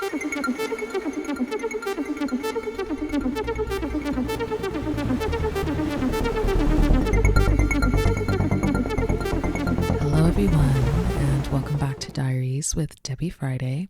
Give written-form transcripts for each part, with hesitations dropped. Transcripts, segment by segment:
Hello everyone, and welcome back to Diaries with Debbie Friday.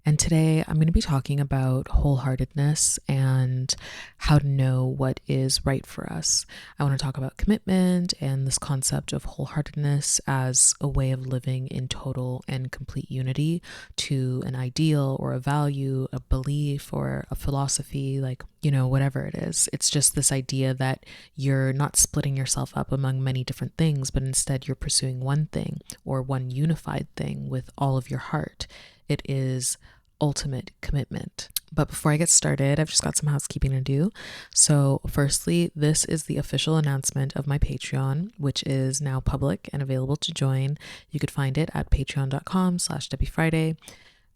And today I'm going to be talking about wholeheartedness and how to know what is right for us. I want to talk about commitment and this concept of wholeheartedness as a way of living in total and complete unity to an ideal or a value, a belief or a philosophy, whatever it is. It's just this idea that you're not splitting yourself up among many different things, but instead you're pursuing one thing or one unified thing with all of your heart. It is ultimate commitment. But before I get started, I've just got some housekeeping to do. So firstly, this is the official announcement of my Patreon, which is now public and available to join. You could find it at patreon.com/DebbieFriday.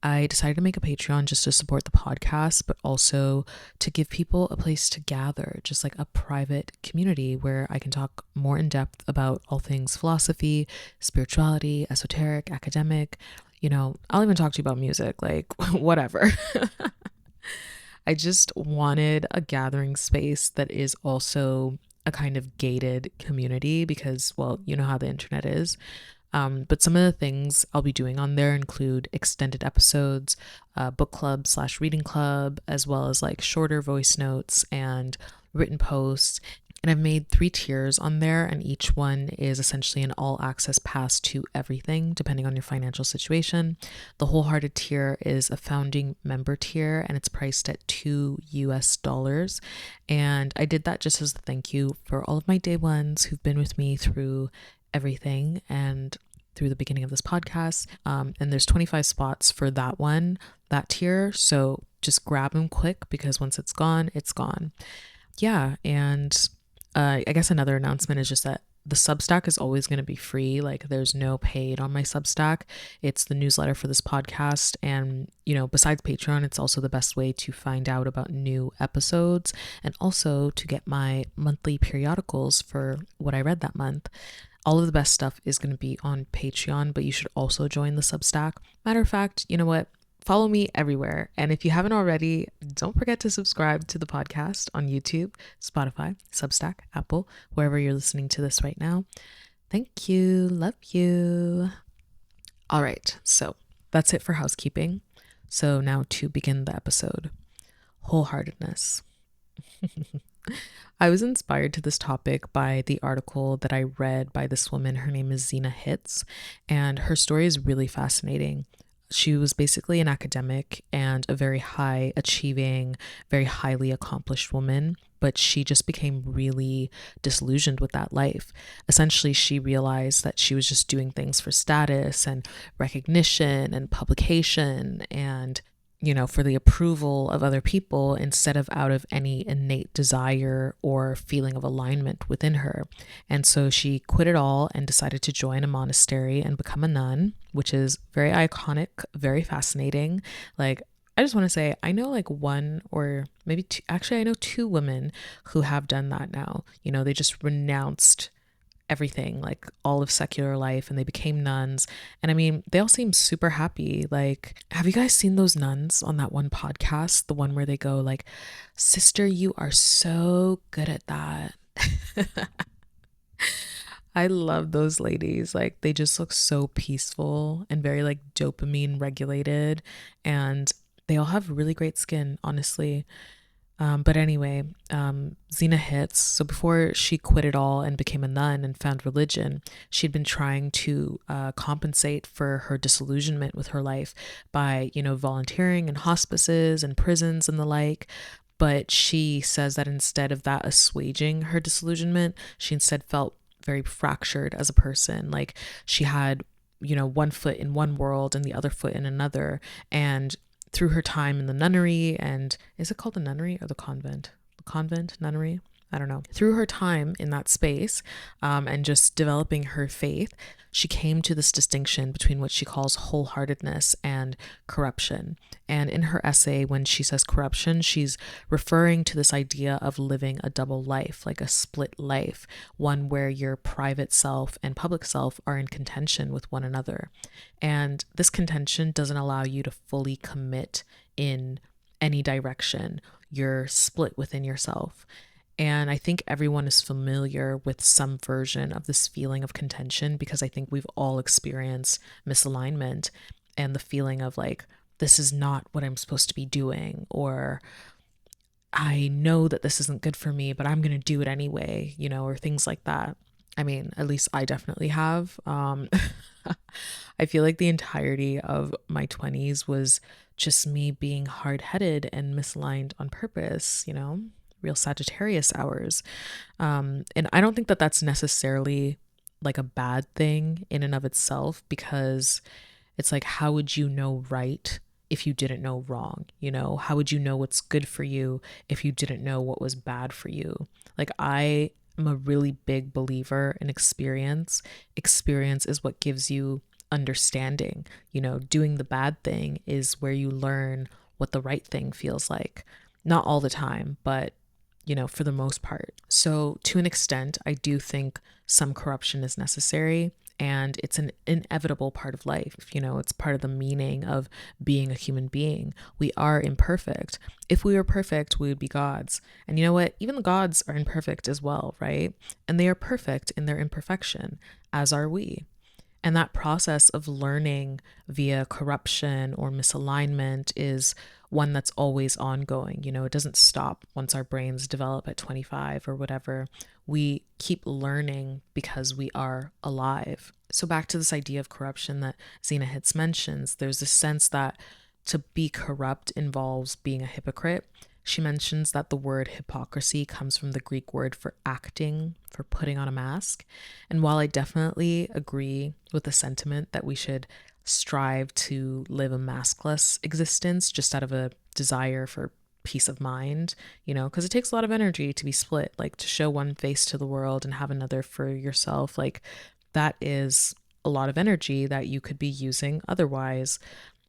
I decided to make a Patreon just to support the podcast, but also to give people a place to gather, just like a private community where I can talk more in depth about all things philosophy, spirituality, esoteric, academic. I'll even talk to you about music, like whatever. I just wanted a gathering space that is also a kind of gated community because, well, you know how the internet is. But some of the things I'll be doing on there include extended episodes, book club / reading club, as well as like shorter voice notes and written posts. And I've made 3 tiers on there, and each one is essentially an all access pass to everything, depending on your financial situation. The wholehearted tier is a founding member tier, and it's priced at $2. And I did that just as a thank you for all of my day ones who've been with me through everything and through the beginning of this podcast. And there's 25 spots for that tier. So just grab them quick because once it's gone, it's gone. Yeah. And I guess another announcement is just that the Substack is always going to be free. Like there's no paid on my Substack. It's the newsletter for this podcast. And, besides Patreon, it's also the best way to find out about new episodes and also to get my monthly periodicals for what I read that month. All of the best stuff is going to be on Patreon, but you should also join the Substack. Matter of fact, you know what? Follow me everywhere. And if you haven't already, don't forget to subscribe to the podcast on YouTube, Spotify, Substack, Apple, wherever you're listening to this right now. Thank you. Love you. All right. So that's it for housekeeping. So now to begin the episode. Wholeheartedness. I was inspired to this topic by the article that I read by this woman. Her name is Zena Hitz, and her story is really fascinating. She was basically an academic and a very high achieving, very highly accomplished woman, but she just became really disillusioned with that life. Essentially, she realized that she was just doing things for status and recognition and publication and for the approval of other people instead of out of any innate desire or feeling of alignment within her. And so she quit it all and decided to join a monastery and become a nun, which is very iconic, very fascinating. Like, I just want to say, I know like one or maybe two, actually I know 2 women who have done that now. They just renounced everything, like all of secular life, and they became nuns. And I mean, they all seem super happy. Like, have you guys seen those nuns on that one podcast, the one where they go like, "Sister, you are so good at that." I love those ladies. Like, they just look so peaceful and very like dopamine regulated, and they all have really great skin, honestly. But anyway, Zena Hitz, so before she quit it all and became a nun and found religion, she'd been trying to compensate for her disillusionment with her life by, volunteering in hospices and prisons and the like. But she says that instead of that assuaging her disillusionment, she instead felt very fractured as a person. Like she had, one foot in one world and the other foot in another. And through her time in the nunnery, and is it called the nunnery or the convent? The convent, nunnery? I don't know. Through her time in that space and just developing her faith, she came to this distinction between what she calls wholeheartedness and corruption. And in her essay, when she says corruption, she's referring to this idea of living a double life, like a split life, one where your private self and public self are in contention with one another. And this contention doesn't allow you to fully commit in any direction. You're split within yourself. And I think everyone is familiar with some version of this feeling of contention because I think we've all experienced misalignment and the feeling of like, this is not what I'm supposed to be doing, or I know that this isn't good for me, but I'm going to do it anyway, or things like that. I mean, at least I definitely have. I feel like the entirety of my 20s was just me being hard headed and misaligned on purpose, real Sagittarius hours. And I don't think that that's necessarily like a bad thing in and of itself, because it's like, how would you know right if you didn't know wrong? How would you know what's good for you if you didn't know what was bad for you? Like, I am a really big believer in experience. Experience is what gives you understanding. Doing the bad thing is where you learn what the right thing feels like. Not all the time, but for the most part. So to an extent, I do think some corruption is necessary, and it's an inevitable part of life. It's part of the meaning of being a human being. We are imperfect. If we were perfect, we would be gods. And you know what? Even the gods are imperfect as well, right? And they are perfect in their imperfection, as are we. And that process of learning via corruption or misalignment is one that's always ongoing. It doesn't stop once our brains develop at 25 or whatever. We keep learning because we are alive. So back to this idea of corruption that Zena Hitz mentions, there's this sense that to be corrupt involves being a hypocrite. She mentions that the word hypocrisy comes from the Greek word for acting, for putting on a mask. And while I definitely agree with the sentiment that we should strive to live a maskless existence just out of a desire for peace of mind, because it takes a lot of energy to be split, like to show one face to the world and have another for yourself. Like, that is a lot of energy that you could be using otherwise.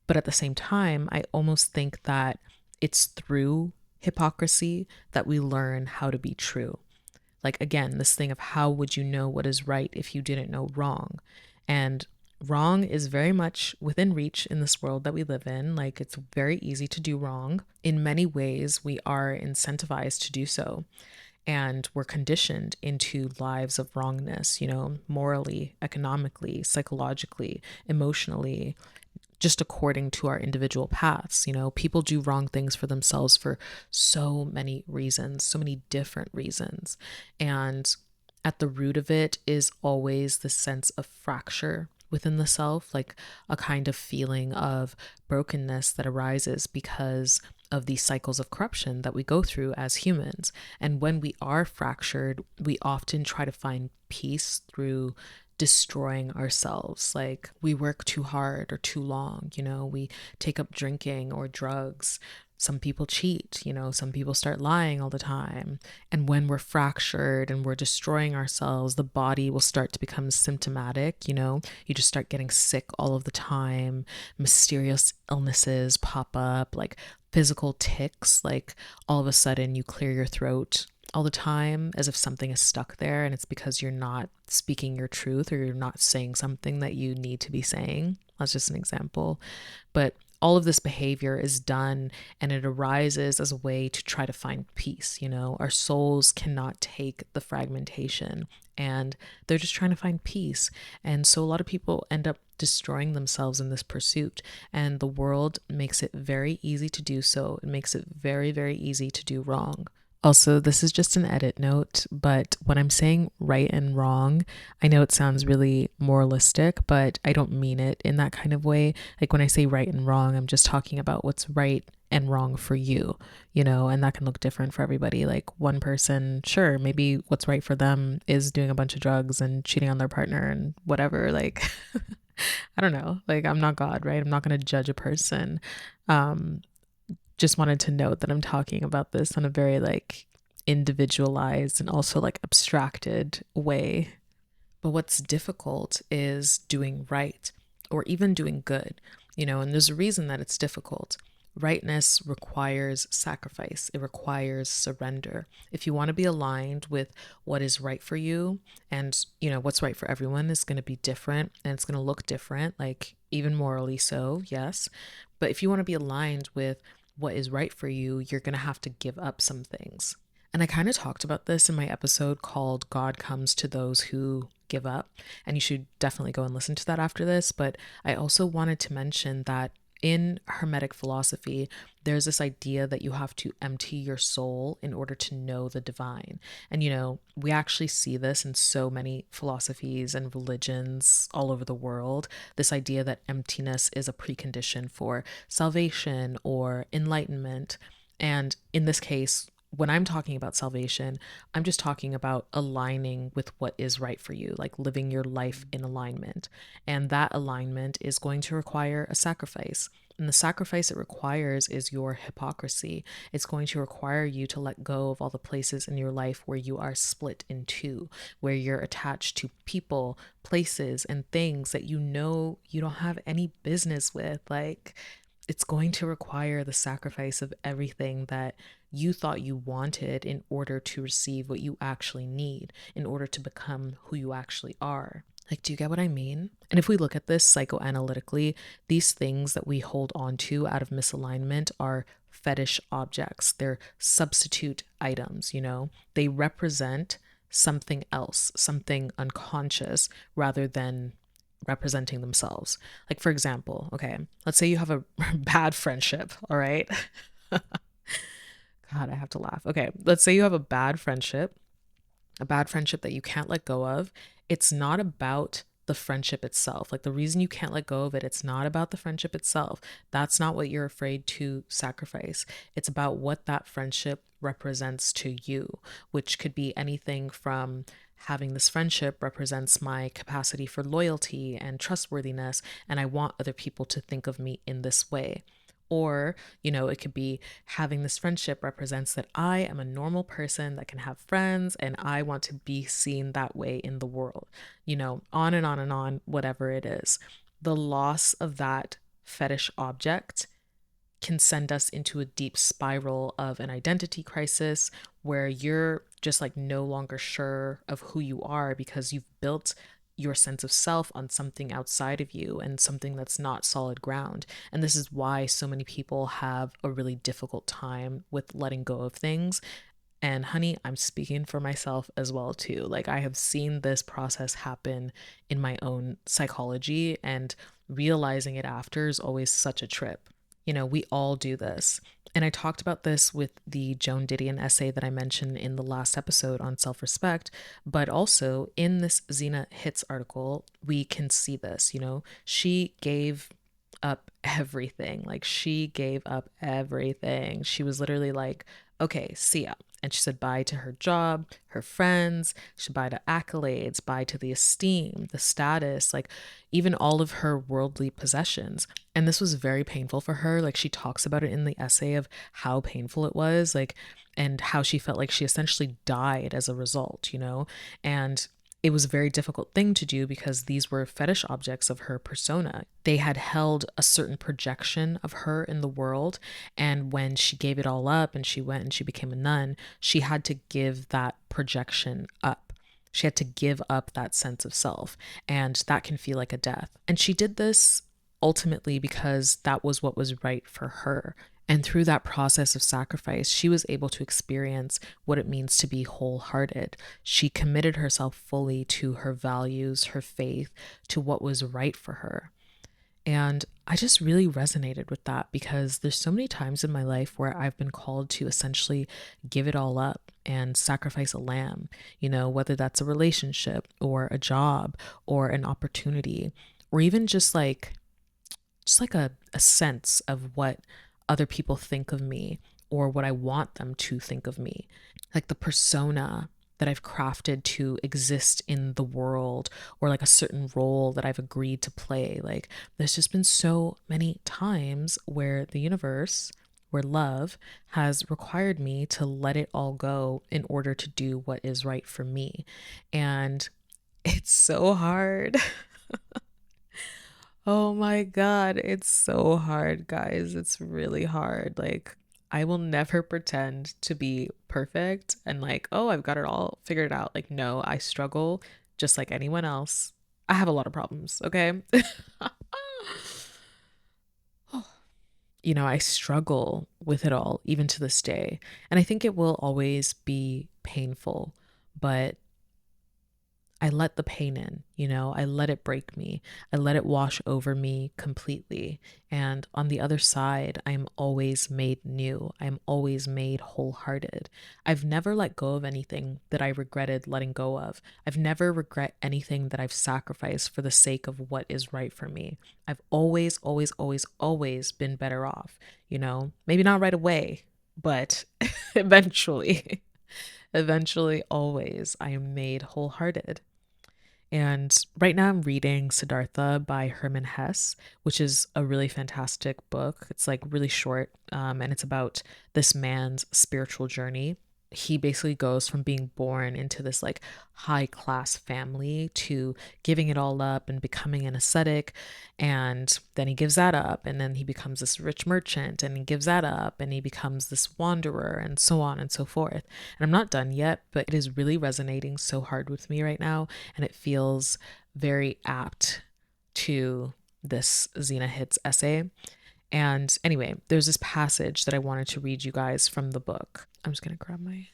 But at the same time, I almost think that it's through hypocrisy that we learn how to be true. Like, again, this thing of how would you know what is right if you didn't know wrong? And wrong is very much within reach in this world that we live in. Like, it's very easy to do wrong. In many ways, we are incentivized to do so. And we're conditioned into lives of wrongness, morally, economically, psychologically, emotionally, just according to our individual paths. People do wrong things for themselves for so many reasons, so many different reasons. And at the root of it is always the sense of fracture within the self, like a kind of feeling of brokenness that arises because of these cycles of corruption that we go through as humans. And when we are fractured, we often try to find peace through destroying ourselves. Like, we work too hard or too long, we take up drinking or drugs. Some people cheat, some people start lying all the time. And when we're fractured and we're destroying ourselves, the body will start to become symptomatic. You just start getting sick all of the time. Mysterious illnesses pop up, like physical tics, like all of a sudden you clear your throat all the time as if something is stuck there, and it's because you're not speaking your truth or you're not saying something that you need to be saying. That's just an example. But all of this behavior is done, and it arises as a way to try to find peace. Our souls cannot take the fragmentation, and they're just trying to find peace. And so a lot of people end up destroying themselves in this pursuit, and the world makes it very easy to do so. It makes it very, very easy to do wrong. Also, this is just an edit note, but when I'm saying right and wrong, I know it sounds really moralistic, but I don't mean it in that kind of way. Like, when I say right and wrong, I'm just talking about what's right and wrong for you, and that can look different for everybody. Like, one person, sure, maybe what's right for them is doing a bunch of drugs and cheating on their partner and whatever. Like, I don't know. Like, I'm not God, right? I'm not going to judge a person. Just wanted to note that I'm talking about this on a very individualized and also like abstracted way. But what's difficult is doing right or even doing good, and there's a reason that it's difficult. Rightness requires sacrifice, it requires surrender. If you want to be aligned with what is right for you, and what's right for everyone is going to be different and it's going to look different, like even morally so, yes. But if you want to be aligned with what is right for you, you're going to have to give up some things. And I kind of talked about this in my episode called God Comes to Those Who Give Up. And you should definitely go and listen to that after this. But I also wanted to mention that in Hermetic philosophy, there's this idea that you have to empty your soul in order to know the divine. And, we actually see this in so many philosophies and religions all over the world. This idea that emptiness is a precondition for salvation or enlightenment. And in this case, when I'm talking about salvation, I'm just talking about aligning with what is right for you, like living your life in alignment. And that alignment is going to require a sacrifice. And the sacrifice it requires is your hypocrisy. It's going to require you to let go of all the places in your life where you are split in two, where you're attached to people, places, and things that you don't have any business with. Like, it's going to require the sacrifice of everything that you thought you wanted in order to receive what you actually need, in order to become who you actually are. Like, do you get what I mean? And if we look at this psychoanalytically, these things that we hold on to out of misalignment are fetish objects. They're substitute items, They represent something else, something unconscious, rather than representing themselves. Like, for example, okay, let's say you have a bad friendship, all right? God, I have to laugh. Okay, let's say you have a bad friendship that you can't let go of. It's not about the friendship itself. Like, the reason you can't let go of it, it's not about the friendship itself. That's not what you're afraid to sacrifice. It's about what that friendship represents to you, which could be anything from having this friendship represents my capacity for loyalty and trustworthiness, and I want other people to think of me in this way. Or, it could be having this friendship represents that I am a normal person that can have friends and I want to be seen that way in the world, on and on and on, whatever it is. The loss of that fetish object can send us into a deep spiral of an identity crisis where you're just like no longer sure of who you are because you've built your sense of self on something outside of you and something that's not solid ground. And this is why so many people have a really difficult time with letting go of things. And honey, I'm speaking for myself as well too. Like, I have seen this process happen in my own psychology, and realizing it after is always such a trip. We all do this. And I talked about this with the Joan Didion essay that I mentioned in the last episode on self-respect, but also in this Zena Hitz article, we can see this, she gave up everything. Like, she gave up everything. She was literally like, okay, see ya. And she said bye to her job, her friends, she said bye to accolades, bye to the esteem, the status, like even all of her worldly possessions. And this was very painful for her. Like, she talks about it in the essay of how painful it was, like, and how she felt like she essentially died as a result, And it was a very difficult thing to do because these were fetish objects of her persona. They had held a certain projection of her in the world. And when she gave it all up and she went and she became a nun, she had to give that projection up. She had to give up that sense of self. And that can feel like a death. And she did this ultimately because that was what was right for her. And through that process of sacrifice, she was able to experience what it means to be wholehearted. She committed herself fully to her values, her faith, to what was right for her. And I just really resonated with that because there's so many times in my life where I've been called to essentially give it all up and sacrifice a lamb, whether that's a relationship or a job or an opportunity, or even just like a sense of what other people think of me or what I want them to think of me, like the persona that I've crafted to exist in the world, or like a certain role that I've agreed to play. Like, there's just been so many times where the universe, where love has required me to let it all go in order to do what is right for me. And it's so hard. Oh my God, it's so hard, guys. It's really hard. Like, I will never pretend to be perfect and like, oh, I've got it all figured out. Like, no, I struggle just like anyone else. I have a lot of problems, okay? I struggle with it all, even to this day. And I think it will always be painful, but I let the pain in, I let it break me. I let it wash over me completely. And on the other side, I am always made new. I am always made wholehearted. I've never let go of anything that I regretted letting go of. I've never regret anything that I've sacrificed for the sake of what is right for me. I've always, always, always, always been better off, maybe not right away, but eventually. Eventually, always, I am made wholehearted. And right now I'm reading Siddhartha by Herman Hesse, which is a really fantastic book. It's like really short, and it's about this man's spiritual journey. He basically goes from being born into this like high class family to giving it all up and becoming an ascetic. And then he gives that up, and then he becomes this rich merchant, and he gives that up, and he becomes this wanderer, and so on and so forth. And I'm not done yet, but it is really resonating so hard with me right now, and it feels very apt to this Zena Hitz essay. And anyway, there's this passage that I wanted to read you guys from the book. I'm just going to grab my.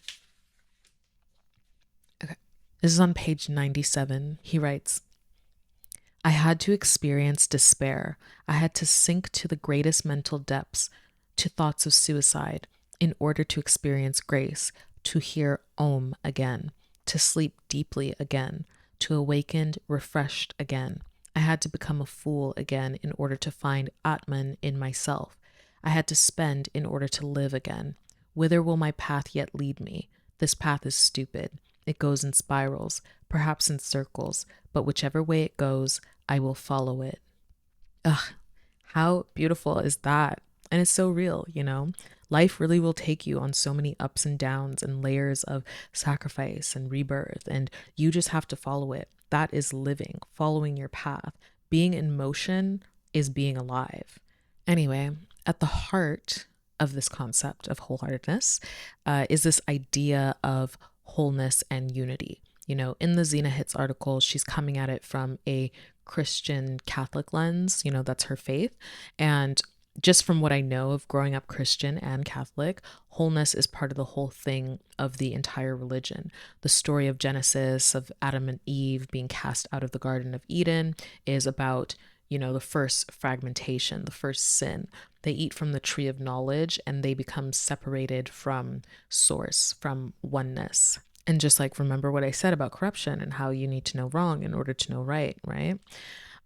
Okay. This is on page 97. He writes, I had to experience despair. I had to sink to the greatest mental depths, to thoughts of suicide, in order to experience grace, to hear Om again, to sleep deeply again, to awaken refreshed again. I had to become a fool again in order to find Atman in myself. I had to spend in order to live again. Whither will my path yet lead me? This path is stupid. It goes in spirals, perhaps in circles, but whichever way it goes, I will follow it. Ugh, how beautiful is that? And it's so real, Life really will take you on so many ups and downs and layers of sacrifice and rebirth, and you just have to follow it. That is living, following your path. Being in motion is being alive. Anyway, at the heart of this concept of wholeheartedness is this idea of wholeness and unity. In the Zena Hitz article, she's coming at it from a Christian Catholic lens, that's her faith. And just from what I know of growing up Christian and Catholic, wholeness is part of the whole thing of the entire religion. The story of Genesis, of Adam and Eve being cast out of the Garden of Eden, is about, the first fragmentation, the first sin. They eat from the tree of knowledge and they become separated from source, from oneness. And just like remember what I said about corruption and how you need to know wrong in order to know right, right?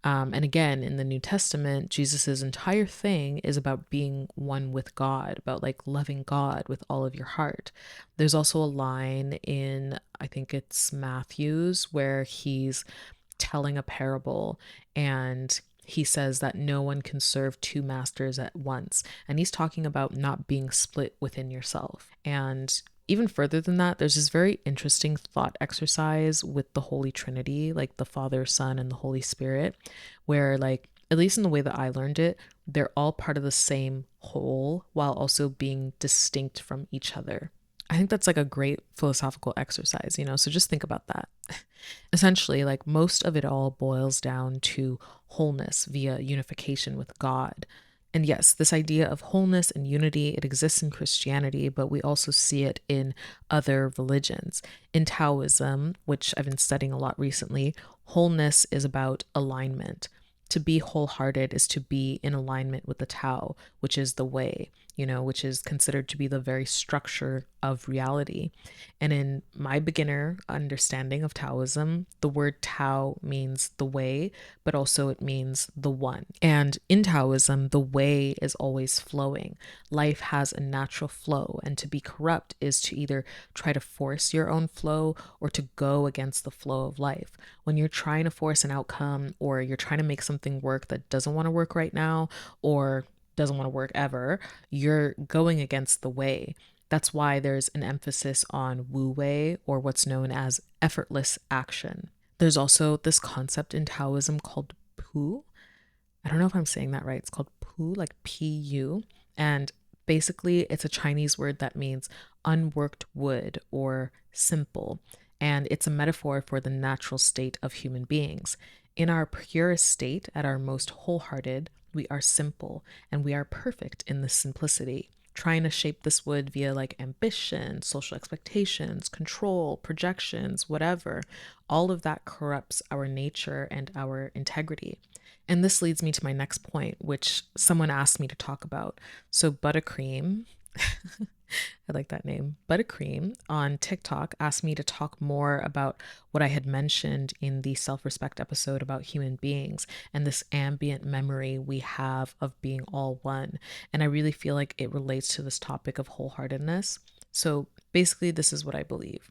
And again, in the New Testament, Jesus's entire thing is about being one with God, about like loving God with all of your heart. There's also a line in, I think it's Matthew's, where he's telling a parable and he says that no one can serve two masters at once. And he's talking about not being split within yourself. And even further than that, there's this very interesting thought exercise with the Holy Trinity, like the Father, Son, and the Holy Spirit, where like, at least in the way that I learned it, they're all part of the same whole while also being distinct from each other. I think that's like a great philosophical exercise, so just think about that. Essentially, like most of it all boils down to wholeness via unification with God. And yes, this idea of wholeness and unity, it exists in Christianity, but we also see it in other religions. In Taoism, which I've been studying a lot recently, wholeness is about alignment. To be wholehearted is to be in alignment with the Tao, which is the way, which is considered to be the very structure of reality. And in my beginner understanding of Taoism, the word Tao means the way, but also it means the one. And in Taoism, the way is always flowing. Life has a natural flow, and to be corrupt is to either try to force your own flow or to go against the flow of life. When you're trying to force an outcome or you're trying to make something work that doesn't want to work right now, or doesn't want to work ever, you're going against the way. That's why there's an emphasis on wu wei, or what's known as effortless action. There's also this concept in Taoism called pu. I don't know if I'm saying that right. It's called pu, like pu. And basically, it's a Chinese word that means unworked wood or simple. And it's a metaphor for the natural state of human beings. In our purest state, at our most wholehearted, we are simple and we are perfect in this simplicity. Trying to shape this wood via like ambition, social expectations, control, projections, whatever, all of that corrupts our nature and our integrity. And this leads me to my next point, which someone asked me to talk about. So, Buttercream, I like that name, Buttercream on TikTok asked me to talk more about what I had mentioned in the self respect episode about human beings and this ambient memory we have of being all one. And I really feel like it relates to this topic of wholeheartedness. So, basically, this is what I believe.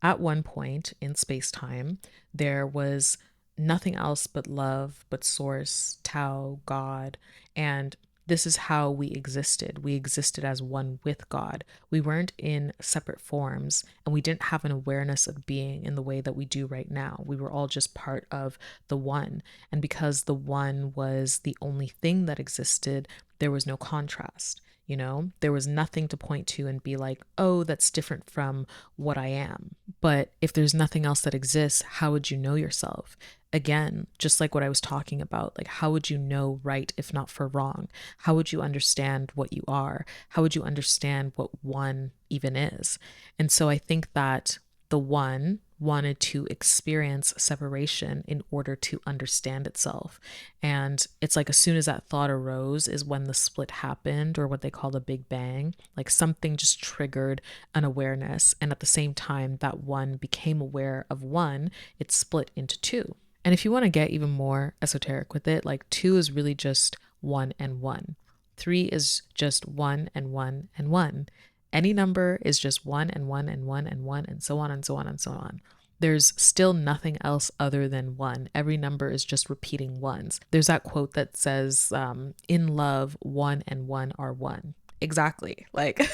At one point in space time, there was nothing else but love, but source, Tao, God. And this is how we existed. We existed as one with God. We weren't in separate forms, and we didn't have an awareness of being in the way that we do right now. We were all just part of the one. And because the one was the only thing that existed, there was no contrast. There was nothing to point to and be like, oh, that's different from what I am. But if there's nothing else that exists, how would you know yourself? Again, just like what I was talking about, like, how would you know right if not for wrong? How would you understand what you are? How would you understand what one even is? And so I think that the one wanted to experience separation in order to understand itself. And it's like as soon as that thought arose is when the split happened, or what they call the Big Bang. Like something just triggered an awareness. And at the same time that one became aware of one, it split into two. And if you want to get even more esoteric with it, like two is really just one and one. Three is just one and one and one. Any number is just one and one and one and one, and so on and so on and so on. There's still nothing else other than one. Every number is just repeating ones. There's that quote that says, in love, one and one are one. Exactly. Like,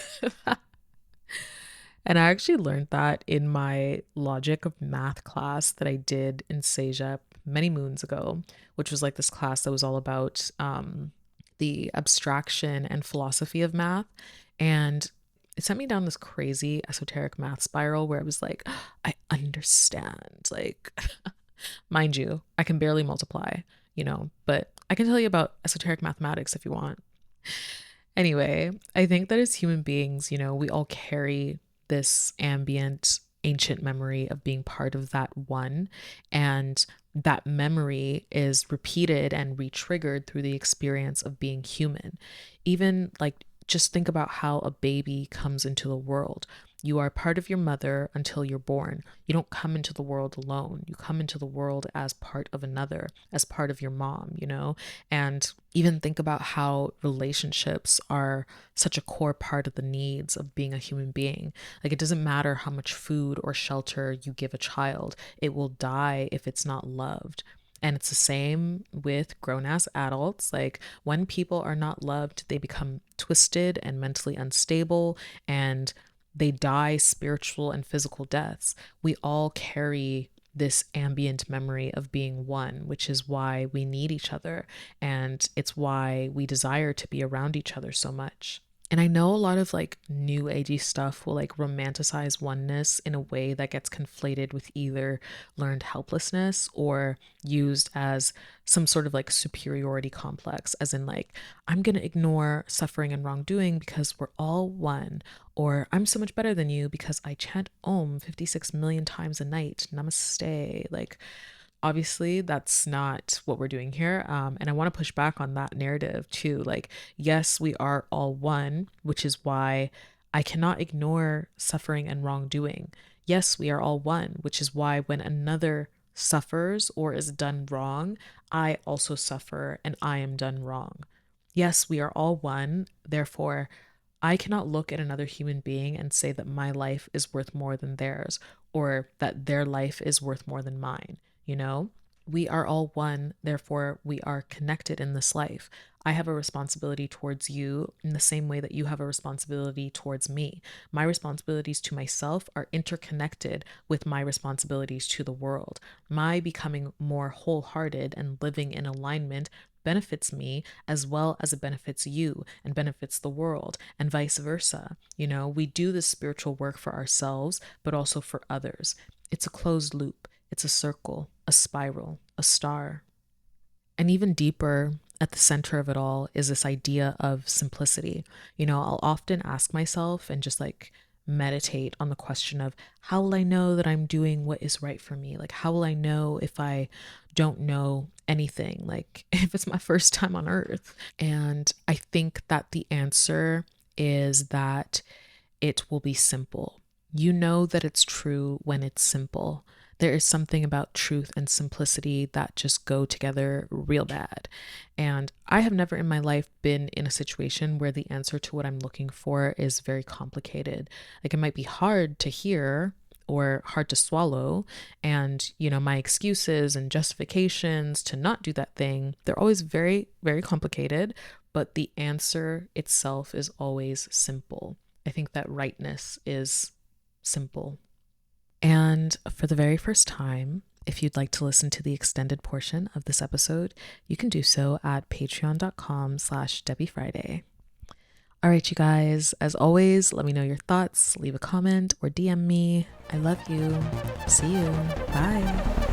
and I actually learned that in my logic of math class that I did in Seja many moons ago, which was like this class that was all about the abstraction and philosophy of math. And it sent me down this crazy esoteric math spiral where I was like, I understand. Like, mind you, I can barely multiply, but I can tell you about esoteric mathematics if you want. Anyway, I think that as human beings, we all carry this ambient, ancient memory of being part of that one. And that memory is repeated and re-triggered through the experience of being human. Even like, just think about how a baby comes into the world. You are part of your mother until you're born. You don't come into the world alone. You come into the world as part of another, as part of your mom, And even think about how relationships are such a core part of the needs of being a human being. Like, it doesn't matter how much food or shelter you give a child, it will die if it's not loved. And it's the same with grown ass adults. Like, when people are not loved, they become twisted and mentally unstable, and they die spiritual and physical deaths. We all carry this ambient memory of being one, which is why we need each other. And it's why we desire to be around each other so much. And I know a lot of like new agey stuff will like romanticize oneness in a way that gets conflated with either learned helplessness or used as some sort of like superiority complex, as in like, I'm going to ignore suffering and wrongdoing because we're all one, or I'm so much better than you because I chant Om 56 million times a night. Namaste. Like, obviously that's not what we're doing here, and I want to push back on that narrative too. Like, yes, we are all one, which is why I cannot ignore suffering and wrongdoing. Yes, we are all one, which is why when another suffers or is done wrong, I also suffer and I am done wrong. Yes, we are all one, therefore I cannot look at another human being and say that my life is worth more than theirs, or that their life is worth more than mine, you know? We are all one, therefore we are connected in this life. I have a responsibility towards you in the same way that you have a responsibility towards me. My responsibilities to myself are interconnected with my responsibilities to the world. My becoming more wholehearted and living in alignment benefits me as well as it benefits you and benefits the world, and vice versa. We do this spiritual work for ourselves, but also for others. It's a closed loop. It's a circle, a spiral, a star. And even deeper, at the center of it all is this idea of simplicity. I'll often ask myself and just like meditate on the question of, how will I know that I'm doing what is right for me? Like, how will I know if I don't know anything? Like, if it's my first time on earth. And I think that the answer is that it will be simple. You know that it's true when it's simple. There is something about truth and simplicity that just go together real bad. And I have never in my life been in a situation where the answer to what I'm looking for is very complicated. Like, it might be hard to hear or hard to swallow. And, my excuses and justifications to not do that thing, they're always very, very complicated. But the answer itself is always simple. I think that rightness is simple. And for the very first time, if you'd like to listen to the extended portion of this episode, you can do so at patreon.com/DebbieFriday. All right, you guys, as always, let me know your thoughts, leave a comment or DM me. I love you. See you. Bye.